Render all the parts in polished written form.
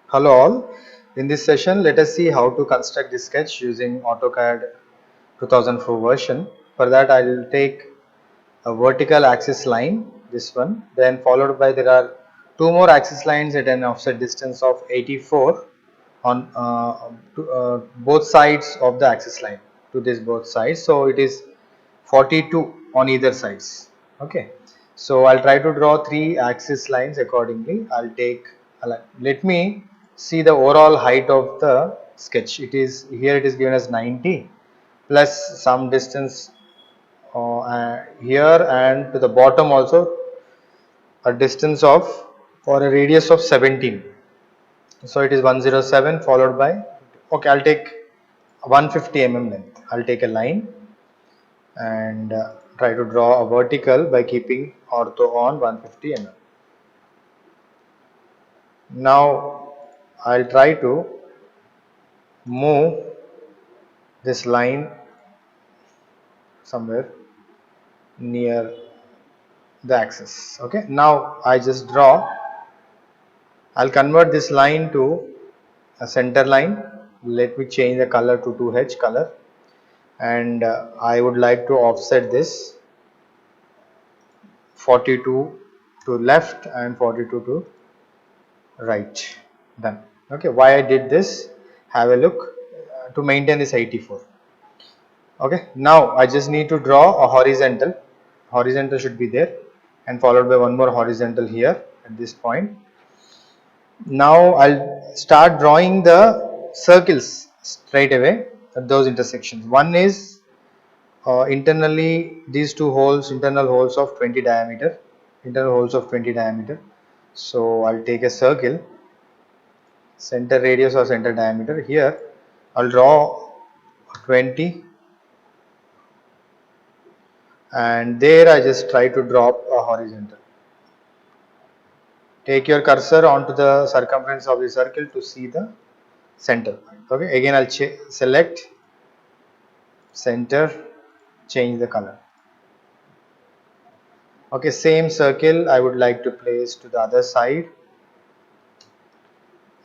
Hello all. In this session, let us see how to construct the sketch using AutoCAD 2004 version. For that, I will take a vertical axis line, this one, then followed by there are two more axis lines at an offset distance of 84 on both sides of the axis line, to this both sides. So it is 42 on either sides. Okay. So I'll try to draw three axis lines accordingly. Let me see the overall height of the sketch. It is given as 90 plus some distance here, and to the bottom also a distance of, or a radius of 17. So it is 107 followed by, okay, I'll take 150 mm length. I'll take a line and try to draw a vertical by keeping ortho on 150 mm. Now I'll try to move this line somewhere near the axis. Okay, now I just draw. I'll convert this line to a center line. Let me change the color to 2H color, and I would like to offset this 42 to left and 42 to right. Done. Okay, why I did this, have a look, to maintain this 84. Okay, now I just need to draw a horizontal should be there, and followed by one more horizontal here at this point. Now I'll start drawing the circles straight away at those intersections. One is internally, these two holes, internal holes of 20 diameter, so I'll take a circle, center radius or center diameter. Here I'll draw 20, and there I just try to drop a horizontal. Take your cursor onto the circumference of the circle to see the center point. Okay, again I'll select center, change the color. Okay, same circle I would like to place to the other side.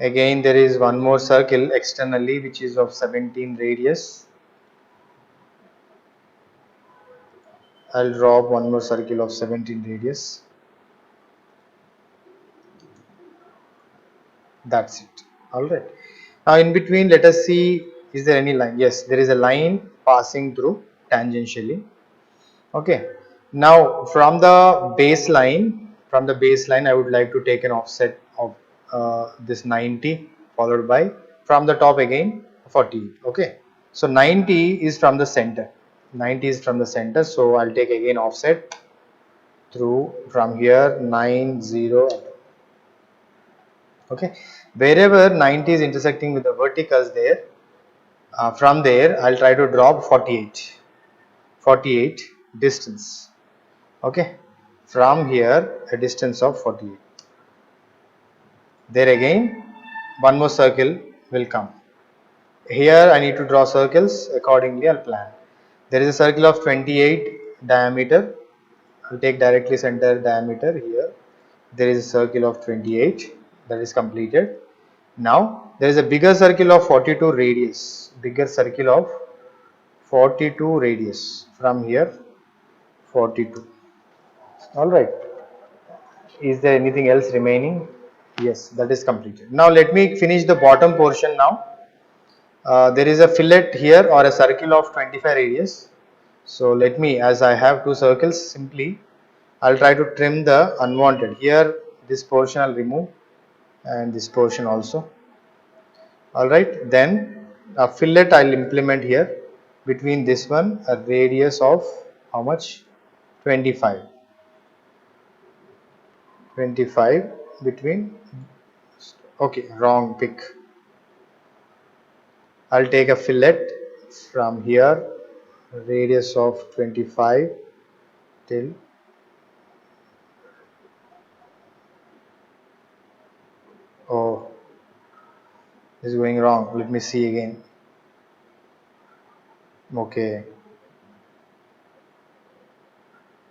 Again there is one more circle externally which is of 17 radius. I'll draw one more circle of 17 radius. That's it. Alright. Now in between, let us see, is there any line? Yes, there is a line passing through tangentially. Okay. Now from the baseline, I would like to take an offset of this 90 followed by, from the top again, 48. Okay. So 90 is from the center. So I'll take again offset through from here 90. Okay. Wherever 90 is intersecting with the verticals there, from there I'll try to drop 48 distance. Okay, from here a distance of 48. There again one more circle will come. Here I need to draw circles, accordingly I'll plan. There is a circle of 28 diameter. I'll take directly center diameter here. There is a circle of 28 that is completed. Now there is a bigger circle of 42 radius. From here 42. All right. Is there anything else remaining? Yes, that is completed. Now let me finish the bottom portion now. There is a fillet here or a circle of 25 radius. So let me, as I have two circles, simply I'll try to trim the unwanted. Here this portion I'll remove, and this portion also. Alright, then a fillet I'll implement here. Between this one, a radius of how much? 25 between, okay, wrong pick. I'll take a fillet from here, radius of 25 till, oh, this is going wrong. Let me see again. Okay,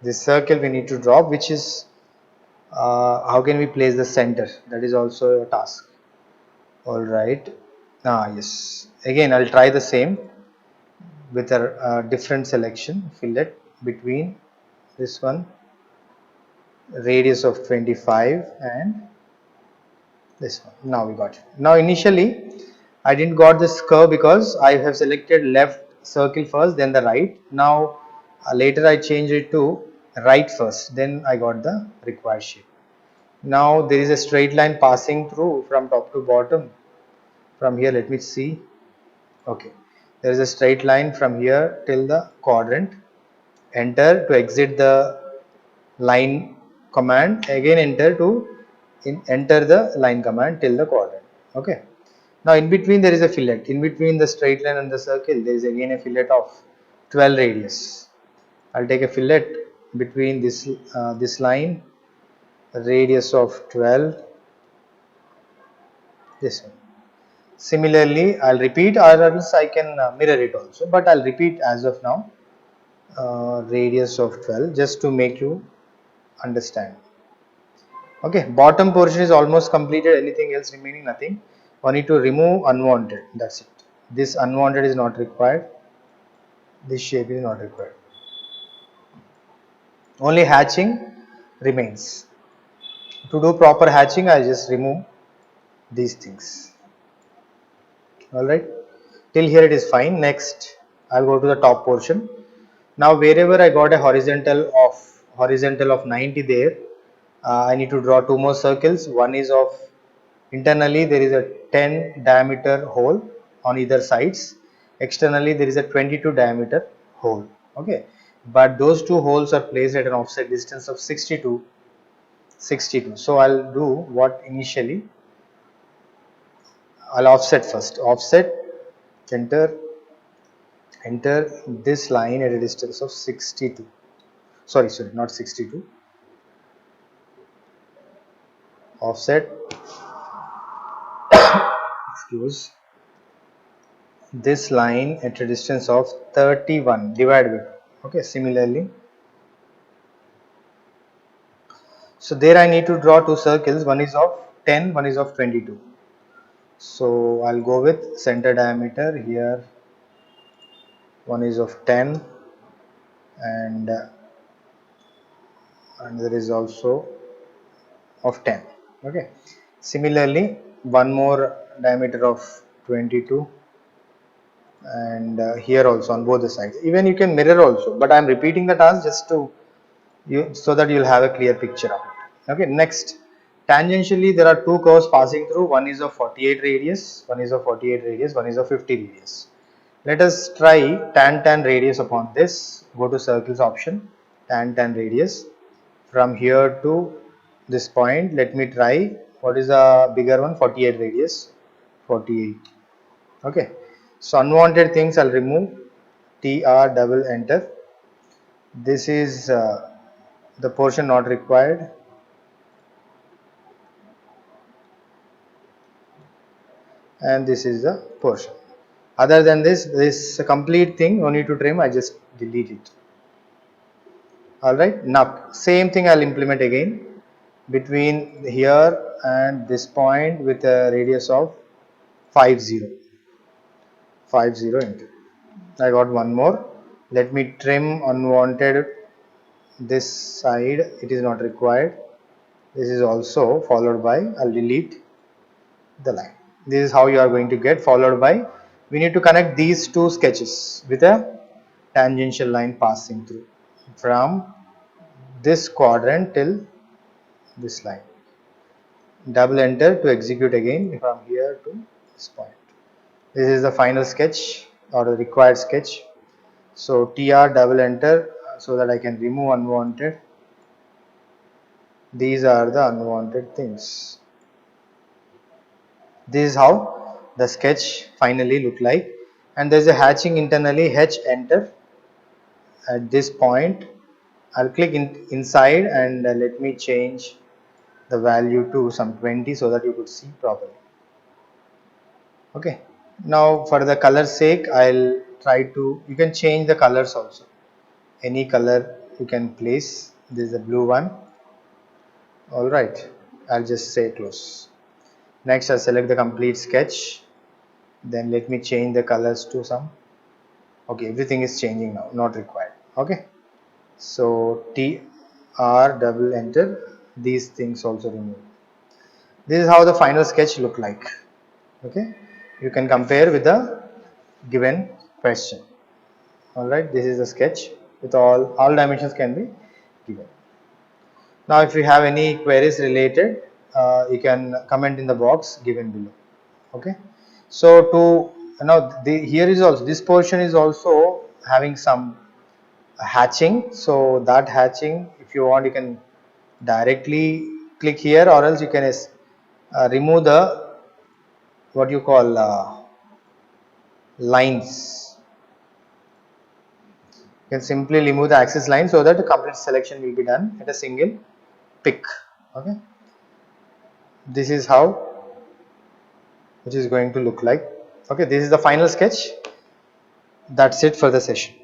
this circle we need to drop, which is how can we place the center? That is also a task. All right. Yes. Again, I'll try the same with a different selection. Fillet between this one, radius of 25, and this one. Now we got it. Now initially, I didn't got this curve because I have selected left circle first, then the right. Now later I changed it to right first, then I got the required shape. Now there is a straight line passing through from top to bottom. From here, let me see. Okay, there is a straight line from here till the quadrant. Enter to exit the line command. Again enter to enter the line command till the quadrant. Okay. Now in between there is a fillet. In between the straight line and the circle, there is again a fillet of 12 radius. I'll take a fillet between this line, radius of 12. This one. Similarly, I'll repeat, or else I can mirror it also, but I'll repeat as of now. Radius of 12, just to make you understand. Okay, bottom portion is almost completed. Anything else remaining? Nothing. We need to remove unwanted. That's it. This unwanted is not required. This shape is not required. Only hatching remains. To do proper hatching, I just remove these things. Alright. Till here it is fine. Next, I'll go to the top portion. Now wherever I got a horizontal of 90 there, I need to draw two more circles. One is of internally there is a 10 diameter hole on either sides. Externally there is a 22 diameter hole. Okay, but those two holes are placed at an offset distance of 62. So I'll do what initially. I'll offset first. Offset, enter this line at a distance of 62. Sorry, not 62. Offset, excuse, this line at a distance of 31, divide by 2. Okay, similarly, so there I need to draw two circles. One is of 10, one is of 22. So I'll go with center diameter here. One is of 10, and there is also of 10. Okay, similarly, one more diameter of 22, and here also on both the sides. Even you can mirror also, but I am repeating the task just to you, so that you will have a clear picture of it. Okay, next, tangentially there are two curves passing through. One is of 48 radius, one is of 50 radius. Let us try tan radius upon this. Go to circles option, tan radius. From here to this point, let me try. What is a bigger one? 48 radius. 48. Okay. So unwanted things I'll remove. TR double enter. This is the portion not required. And this is the portion. Other than this complete thing, no need to trim. I just delete it. Alright, now same thing I'll implement again between here and this point with a radius of 50 enter. I got one more. Let me trim unwanted this side. It is not required. This is also followed by, I'll delete the line. This is how you are going to get, followed by, we need to connect these two sketches with a tangential line passing through from this quadrant till this line. Double enter to execute again from here to this point. This is the final sketch or the required sketch. So TR double enter so that I can remove unwanted. These are the unwanted things. This is how the sketch finally look like, and there is a hatching internally. H enter at this point. I'll click inside and let me change the value to some 20 so that you could see properly. Okay, now for the color sake, I'll try to, you can change the colors also. Any color you can place. This is the blue one. All right, I'll just say close. Next, I select the complete sketch. Then let me change the colors to some. Okay, everything is changing now, not required. Okay, so T R double enter, these things also remove. This is how the final sketch look like. Okay, you can compare with the given question. Alright, this is the sketch with all dimensions can be given. Now if you have any queries related, you can comment in the box given below. Okay, so to now here is also, this portion is also having some hatching. So that hatching, if you want, you can directly click here, or else you can remove the what you call lines. You can simply remove the axis line so that the complete selection will be done at a single pick. Okay, this is how it is going to look like. Okay, this is the final sketch. That's it for the session.